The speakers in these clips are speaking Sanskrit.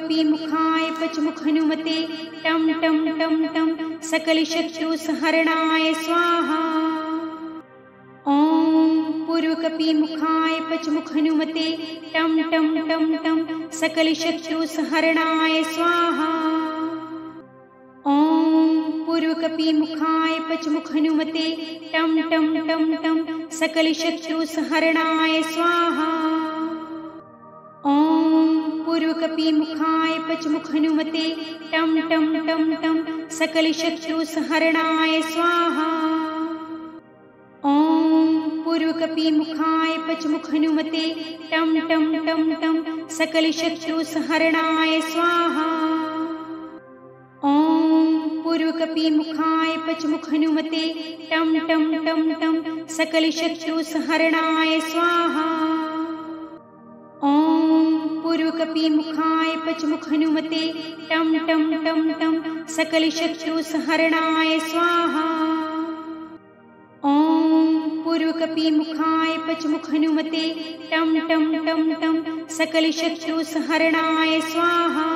पूर्वकपिमुखाय पचमुखनुमते टं टं टं टं सकलशत्रुसंहरणाय स्वाहा। ॐ पूर्वकपिमुखाय पचमुखनुमते टं टं टं टं सकलशत्रुसंहरणाय स्वाहा। ॐ पूर्वकपिमुखाय पचमुखनुमते टं टं टं टं सकलशत्रुसंहरणाय स्वाहा। ॐ पूर्वकपिमुखाय पचमुखनुमते टं टं टं टं सकलशत्रुसंहरणाय स्वाहा। ॐ पूर्वकपिमुखाय पचमुखनुमते टं टं टं टं सकलशत्रुसंहरणाय स्वाहा। ॐ पूर्वकपिमुखाय पचमुखनुमते टं टं टं टं सकलशत्रुसंहरणाय स्वाहा। ॐ पूर्वकपिमुखाय पचमुखनुमते टं टं टं टं सकलशत्रुसंहरणाय स्वाहा। ॐ पूर्वकपिमुखाय पचमुखनुमते टं टं टं टं सकलशत्रुसंहरणाय स्वाहा।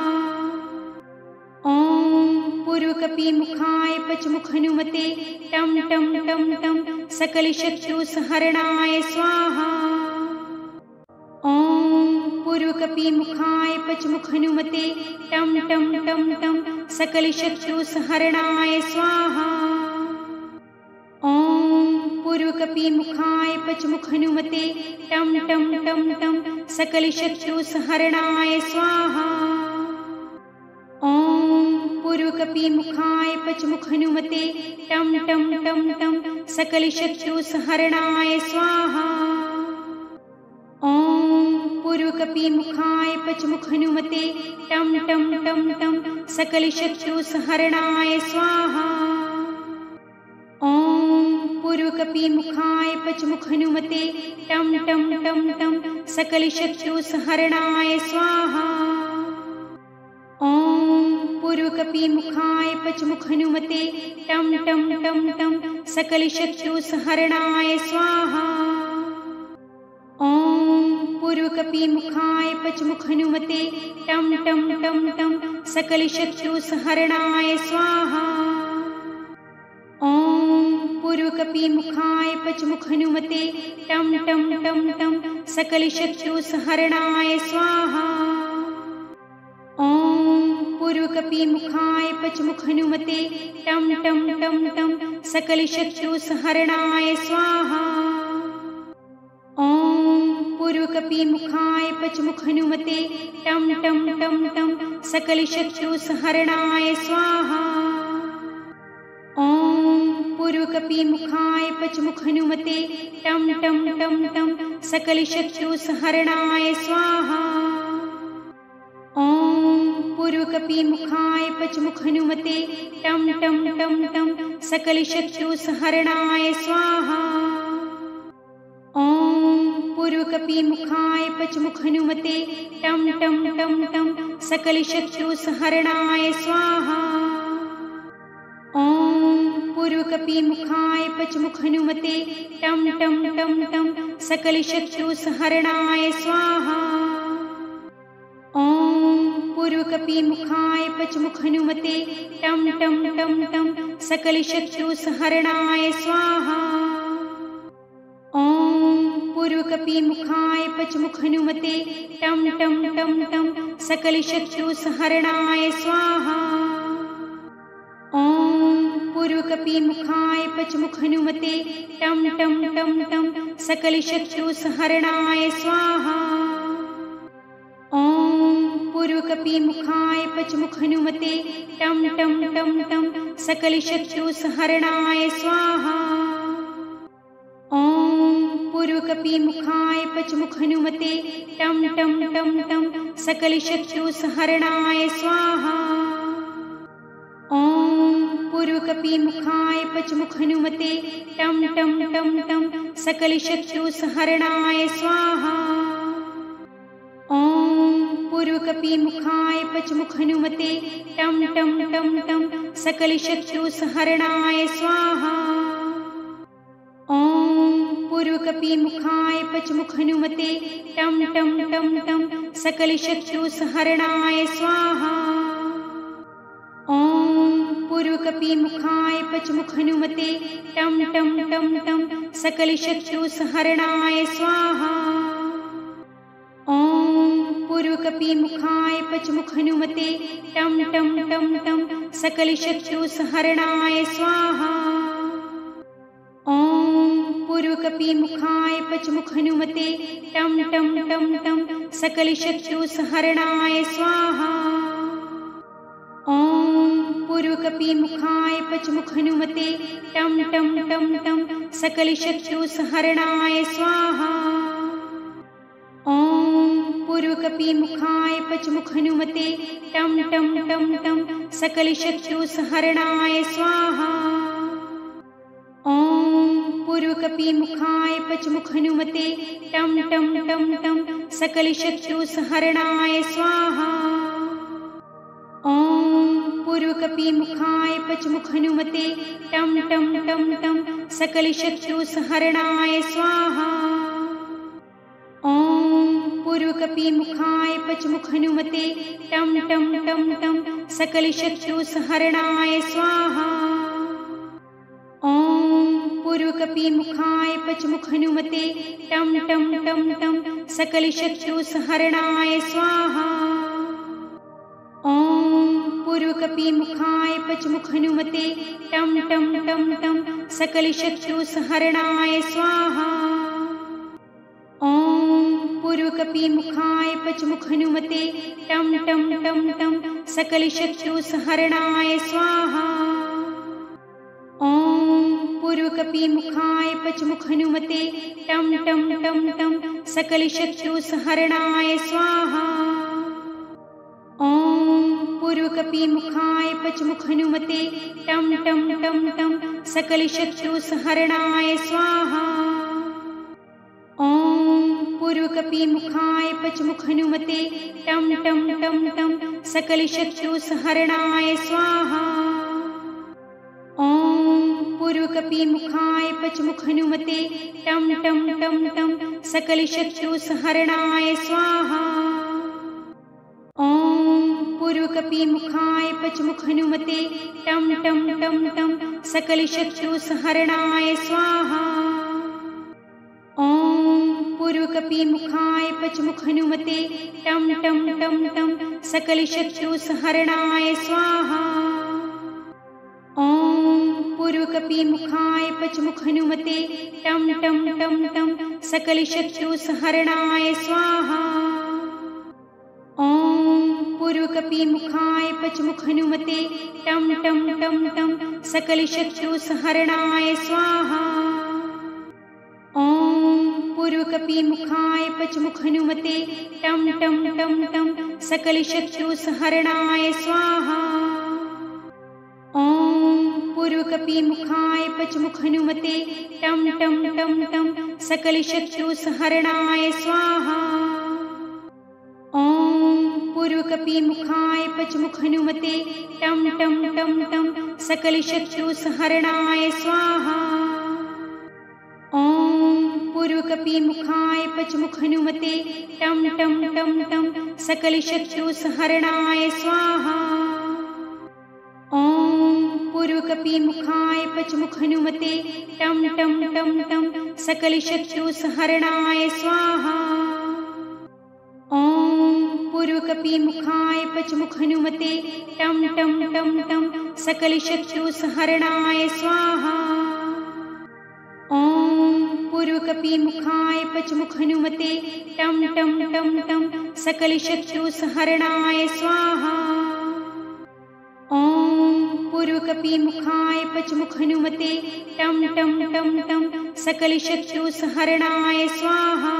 ॐ पूर्वकपिमुखाय पचमुखनुमते टं टं टं टं सकलशत्रुसंहरणाय स्वाहा। ॐ पूर्वकपिमुखाय पचमुखनुमते टं टं टं टं सकलशत्रुसंहरणाय स्वाहा। ॐ पूर्वकपिमुखाय पचमुखनुमते टं टं टं टं सकलशत्रुसंहरणाय स्वाहा। ॐ पूर्वकपिमुखाय पचमुखनुमते टं टं टं टं सकलशत्रुसंहरणाय स्वाहा। ॐ पूर्वकपिमुखाय पचमुखनुमते टं टं टं टं सकलशत्रुसंहरणाय स्वाहा। ॐ पूर्वकपिमुखाय पचमुखनुमते टं टं टं टं सकलशत्रुसंहरणाय स्वाहा। ॐ पूर्वकपिमुखाय पचमुखनुमते टं टं टं टं सकलशत्रुसंहरणाय स्वाहा। ॐ पूर्वकपिमुखाय पचमुखनुमते टं टं टं टं सकलशत्रुसंहरणाय स्वाहा। ॐ पूर्वकपिमुखाय पचमुखनुमते टं टं टं टं सकलशत्रुसंहरणाय स्वाहा। ॐ पूर्वकपिमुखाय पचमुखनुमते टं टं टं टं सकलशत्रुसंहरणाय स्वाहा। ॐ पूर्वकपिमुखाय पचमुखनुमते टं टं टं टं सकलशत्रुसंहरणाय स्वाहा। ॐ पूर्वकपिमुखाय पचमुखनुमते टं टं टं टं सकलशत्रुसंहरणाय स्वाहा। ॐ पूर्वकपिमुखाय पचमुखनुमते टं टं टं टं सकलशत्रुसंहरणाय स्वाहा। ॐ पूर्वकपिमुखाय पचमुखनुमते टं टं टं टं सकलशत्रुसंहरणाय स्वाहा। ॐ पूर्वकपिमुखाय पचमुखनुमते टं टं टं टं सकलशत्रुसंहरणाय स्वाहा। ॐ पूर्वकपिमुखाय पचमुखनुमते टं टं टं टं सकलशत्रुसंहरणाय स्वाहा। ॐ पूर्वकपिमुखाय पचमुखनुमते टं टं टं टं सकलशत्रुसंहरणाय स्वाहा। ॐ पूर्वकपिमुखाय पचमुखनुमते टं टं टं टं सकलशत्रुसंहरणाय स्वाहा। ॐ पूर्वकपिमुखाय पचमुखनुमते टं टं टं टं सकलशत्रुसंहरणाय स्वाहा। ॐ पूर्वकपिमुखाय पचमुखनुमते टं टं टं टं सकलशत्रुसंहरणाय स्वाहा। ॐ पूर्वकपिमुखाय पचमुखनुमते टं टं टं टं सकलशत्रुसंहरणाय स्वाहा। ॐ पूर्वकपिमुखाय पचमुखनुमते टं टं टं टं सकलशत्रुसंहरणाय स्वाहा। ॐ पूर्वकपिमुखाय पचमुखहनुमते टं टं टं टं सकलशत्रुसंहरणाय स्वाहा। ॐ पूर्वकपिमुखाय पचमुखहनुमते टं टं टं टं सकलशत्रुसंहरणाय स्वाहा। ॐ पूर्वकपिमुखाय पचमुखहनुमते टं टं टं टं सकलशत्रुसंहरणाय स्वाहा। ॐ पूर्वकपिमुखाय पचमुखहनुमते टं टं टं टं सकलशत्रुसंहरणाय स्वाहा। ॐ पूर्वकपिमुखाय पचमुखहनुमते टं टं टं टं सकलशत्रुसंहरणाय स्वाहा। ॐ पूर्वकपिमुखाय पचमुखहनुमते टं टं टं टं सकलशत्रुसंहरणाय स्वाहा। ॐ पूर्वकपिमुखाय पचमुखहनुमते टं टं टं टं सकलशत्रुसंहरणाय स्वाहा। ॐ पूर्वकपिमुखाय पचमुखहनुमते टं टं टं टं सकलशत्रुसंहरणाय स्वाहा। ॐ पूर्वकपिमुखाय पचमुखहनुमते टं टं टं टं सकलशत्रुसंहरणाय स्वाहा। ॐ पूर्वकपिमुखाय पचमुखहनुमते टं टं टं टं सकलशत्रुसंहरणाय स्वाहा। ॐ पूर्वकपिमुखाय पचमुखहनुमते टं टं टं टं सकलशत्रुसंहरणाय स्वाहा। ॐ पूर्वकपिमुखाय पचमुखहनुमते टं टं टं टं सकलशत्रुसंहरणाय स्वाहा। ॐ पूर्वकपिमुखाय पचमुखहनुमते टं टं टं टं सकलशत्रुसंहरणाय स्वाहा। ॐ पूर्वकपिमुखाय पचमुखहनुमते टं टं टं टं सकलशत्रुसंहरणाय स्वाहा। ॐ पूर्वकपिमुखाय पचमुखहनुमते टं टं टं टं सकलशत्रुसंहरणाय स्वाहा। ॐ पूर्वकपिमुखाय पचमुखहनुमते टं टं टं टं सकलशत्रुसंहरणाय स्वाहा। ॐ पूर्वकपिमुखाय पचमुखहनुमते टं टं टं टं सकलशत्रुसंहरणाय स्वाहा। ॐ पूर्वकपिमुखाय पचमुखहनुमते टं टं टं टं सकलशत्रुसंहरणाय स्वाहा। ॐ पूर्वकपिमुखाय पचमुखहनुमते टं टं टं टं सकलशत्रुसंहरणाय स्वाहा। ॐ पूर्वकपिमुखाय पचमुखहनुमते टं टं टं टं सकलशत्रुसंहरणाय स्वाहा। ॐ पूर्वकपिमुखाय पचमुखहनुमते टं टं टं टं सकलशत्रुसंहरणाय स्वाहा। ॐ पूर्वकपिमुखाय पचमुखहनुमते टं टं टं टं सकलशत्रुसंहरणाय स्वाहा। ॐ पूर्वकपिमुखाय पचमुखहनुमते टं टं टं टं सकलशत्रुसंहरणाय स्वाहा। ॐ पूर्वकपिमुखाय पचमुखहनुमते टं टं टं टं सकलशत्रुसंहरणाय स्वाहा। ॐ पूर्वकपिमुखाय पचमुखहनुमते टं टं टं टं सकलशत्रुसंहरणाय स्वाहा। ॐ पूर्वकपिमुखाय पचमुखहनुमते टं टं टं टं सकलशत्रुसंहरणाय स्वाहा। ॐ पूर्वकपिमुखाय पचमुखहनुमते टं टं टं टं सकलशत्रुसंहरणाय स्वाहा। ॐ पूर्वकपिमुखाय पचमुखहनुमते टं टं टं टं सकलशत्रुसंहरणाय स्वाहा।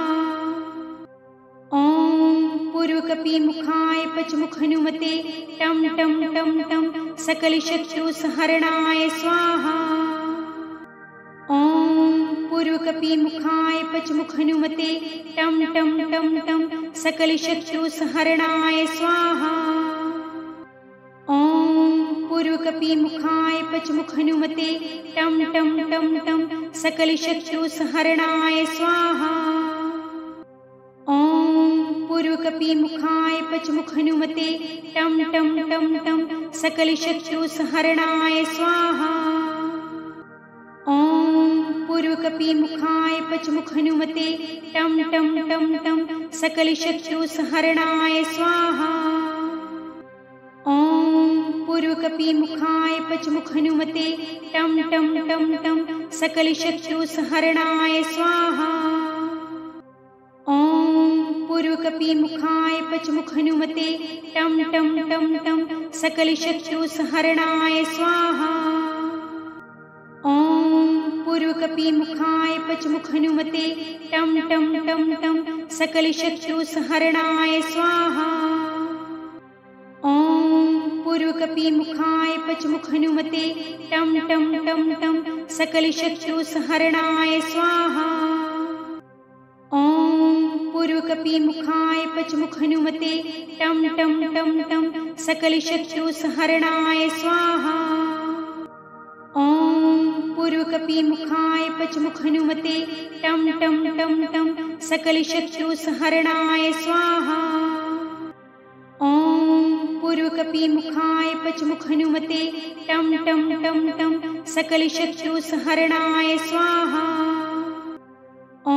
ॐ पूर्वकपिमुखाय पचमुखहनुमते टं टं टं टं सकलशत्रुसंहरणाय स्वाहा। ॐ पूर्वकपिमुखाय पचमुखहनुमते टं टं टं टं सकलशत्रुसंहरणाय स्वाहा। ॐ पूर्वकपिमुखाय पचमुखहनुमते टं टं टं टं सकलशत्रुसंहरणाय स्वाहा। ॐ पूर्वकपिमुखाय पचमुखहनुमते टं टं टं टं सकलशत्रुसंहरणाय स्वाहा। ॐ पूर्वकपिमुखाय पचमुखहनुमते टं टं टं टं सकलशत्रुसंहरणाय स्वाहा। ॐ पूर्वकपिमुखाय पचमुखहनुमते टं टं टं टं सकलशत्रुसंहरणाय स्वाहा। ॐ पूर्वकपिमुखाय पचमुखहनुमते टं टं टं टं सकलशत्रुसंहरणाय स्वाहा। ॐ पूर्वकपिमुखाय पचमुखहनुमते टं टं टं टं सकलशत्रुसंहरणाय स्वाहा। ॐ पूर्वकपिमुखाय पचमुखहनुमते टं टं टं टं सकलशत्रुसंहरणाय स्वाहा। ॐ पूर्वकपिमुखाय पचमुखहनुमते टं टं टं टं सकलशत्रुसंहरणाय स्वाहा। ॐ पूर्वकपिमुखाय पचमुखहनुमते टं टं टं टं सकलशत्रुसंहरणाय स्वाहा। ॐ पूर्वकपिमुखाय पचमुखहनुमते टं टं टं टं सकलशत्रुसंहरणाय स्वाहा। ॐ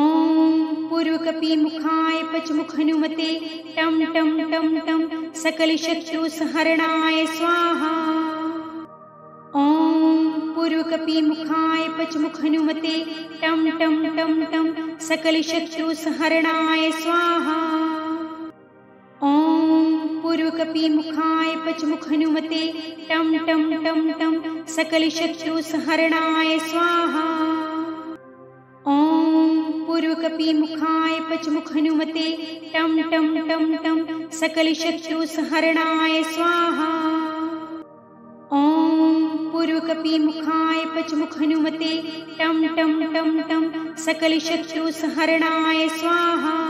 पूर्वकपिमुखाय पचमुखहनुमते टं टं टं टं सकलशत्रुसंहरणाय स्वाहा। ॐ पूर्वकपिमुखाय पचमुखहनुमते टं टं टं टं सकलशत्रुसंहरणाय स्वाहा। ॐ पूर्वकपिमुखाय पचमुखहनुमते टं टं टं टं सकलशत्रुसंहरणाय स्वाहा। ॐ पूर्वकपिमुखाय पचमुखहनुमते टं टं टं टं सकलशत्रुसंहरणाय स्वाहा। ॐ पूर्वकपिमुखाय पचमुखहनुमते टं टं टं टं सकलशत्रुसंहरणाय स्वाहा।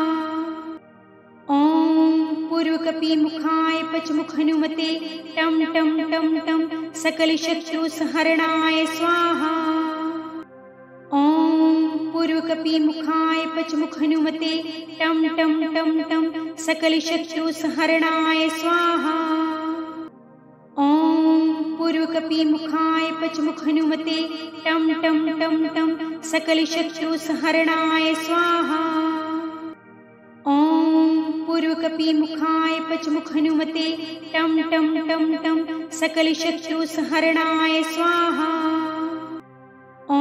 ॐ पूर्वकपिमुखाय पचमुखहनुमते टं टं टं टं सकलशत्रुसंहरणाय स्वाहा। ॐ पूर्वकपिमुखाय पचमुखहनुमते टं टं टं टं सकलशत्रुसंहरणाय स्वाहा। ॐ पूर्वकपिमुखाय पचमुखहनुमते टं टं टं टं सकलशत्रुसंहरणाय स्वाहा। ॐ पूर्वकपिमुखाय पचमुखहनुमते टं टं टं टं सकलशत्रुसंहरणाय स्वाहा। ॐ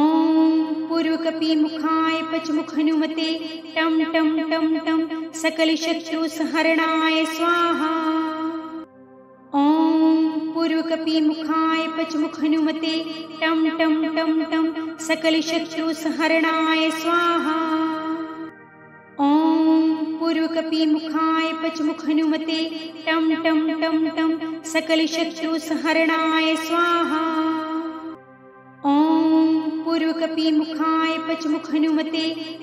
पूर्वकपिमुखाय पचमुखहनुमते टं टं टं टं सकलशत्रुसंहरणाय स्वाहा। ॐ पूर्वकपिमुखाय पचमुखहनुमते टं टं टं टं सकलशत्रुसंहरणाय स्वाहा। ॐ पूर्वकपिमुखाय पचमुखहनुमते टं टं टं टं सकलशत्रुसंहरणाय स्वाहा। ॐ पूर्वकपिमुखाय पचमुखहनुमते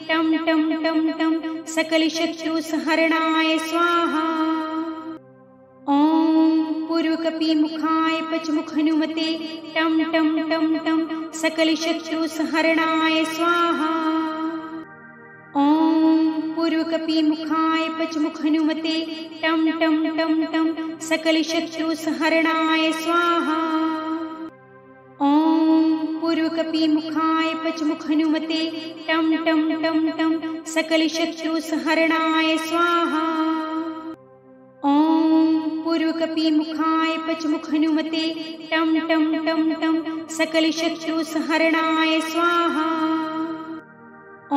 टं टं टं टं सकलशत्रुसंहरणाय स्वाहा। ॐ पूर्वकपिमुखाय पचमुखहनुमते टं टं टं टं सकलशत्रुसंहरणाय स्वाहा। ॐ पूर्वकपिमुखाय पचमुखहनुमते टं टं टं टं सकलशत्रुसंहरणाय स्वाहा। ॐ पूर्वकपिमुखाय पचमुखहनुमते टं टं टं टं सकलशत्रुसंहरणाय स्वाहा। ॐ पूर्वकपिमुखाय पचमुखहनुमते टं टं टं टं सकलशत्रुसंहरणाय स्वाहा। ॐ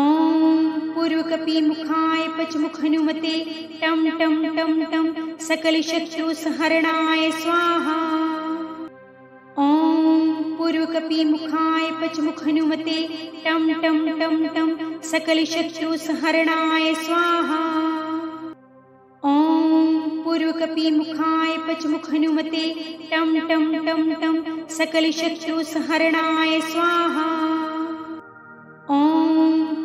पूर्वकपिमुखाय पचमुखहनुमते टं टं टं टं सकलशत्रुसंहरणाय स्वाहा। ॐ पूर्वकपिमुखाय पचमुखहनुमते टं टं टं टं सकलशत्रुसंहरणाय स्वाहा। ॐ पूर्वकपिमुखाय पचमुखहनुमते टं टं टं टं सकलशत्रुसंहरणाय स्वाहा। ॐ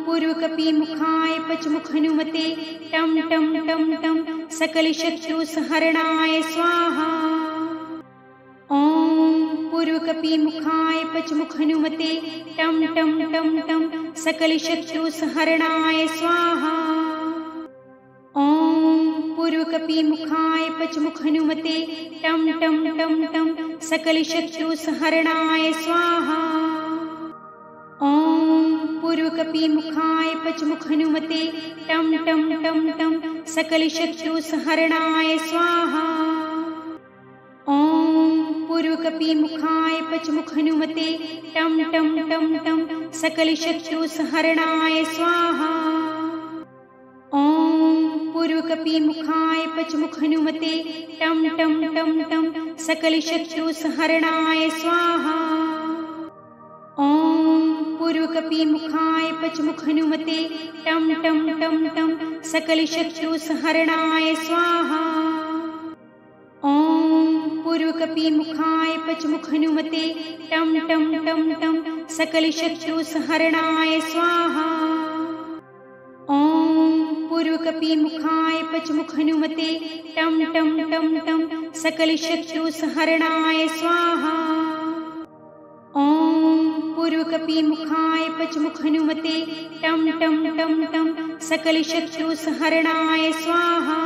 पूर्वकपिमुखाय पचमुखहनुमते टं टं टं टं सकलशत्रुसंहरणाय स्वाहा। ॐ पूर्वकपिमुखाय पचमुखहनुमते टं टं टं टं सकलशत्रुसंहरणाय स्वाहा। ॐ पूर्वकपिमुखाय पचमुखहनुमते टं टं टं टं सकलशत्रुसंहरणाय स्वाहा। ॐ पूर्वकपिमुखाय पचमुखहनुमते टं टं टं टं सकलशत्रुसंहरणाय स्वाहा। ॐ पूर्वकपिमुखाय पचमुखहनुमते टं टं टं टं सकलशत्रुसंहरणाय स्वाहा। ॐ पूर्वकपिमुखाय पचमुखहनुमते टं टं टं टं सकलशत्रुसंहरणाय स्वाहा। ॐ पूर्वकपिमुखाय पचमुखहनुमते टं टं टं टं सकलशत्रुसंहरणाय स्वाहा। ॐ पूर्वकपिमुखाय पचमुखहनुमते टं टं टं टं सकलशत्रुसंहरणाय स्वाहा। ॐ पूर्वकपिमुखाय पचमुखहनुमते टं टं टं टं सकलशत्रुसंहरणाय स्वाहा। ॐ पूर्वकपिमुखाय पचमुखहनुमते टं टं टं टं सकलशत्रुसंहरणाय स्वाहा।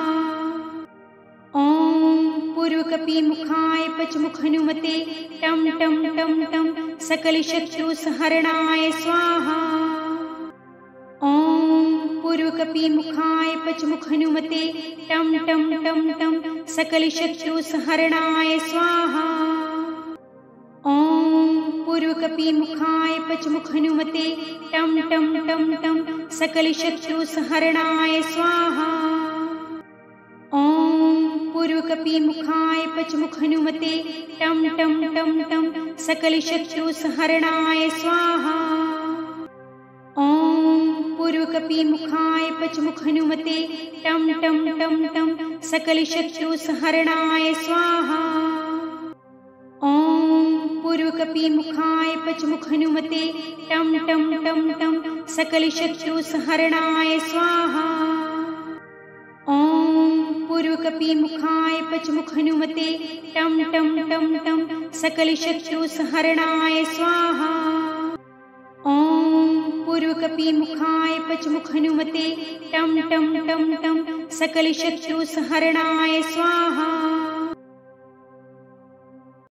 ॐ पूर्वकपिमुखाय पचमुखहनुमते टं टं टं टं सकलशत्रुसंहरणाय स्वाहा। ॐ पूर्वकपिमुखाय पचमुखहनुमते टं टं टं टं सकलशत्रुसंहरणाय स्वाहा। ॐ पूर्वकपिमुखाय पचमुखहनुमते टं टं टं टं सकलशत्रुसंहरणाय स्वाहा। ॐ पूर्वकपिमुखाय पचमुखहनुमते टं टं टं टं सकलशत्रुसंहरणाय स्वाहा। ॐ पूर्वकपिमुखाय पचमुखहनुमते टं टं टं टं सकलशत्रुसंहरणाय स्वाहा। ॐ पूर्वकपिमुखाय पचमुखहनुमते टं टं टं टं सकलशत्रुसंहरणाय स्वाहा। ॐ पूर्वकपिमुखाय पचमुखहनुमते टं टं टं टं सकलशत्रुसंहरणाय स्वाहा। ॐ पूर्वकपिमुखाय पचमुखहनुमते टं टं टं टं सकलशत्रुसंहरणाय स्वाहा।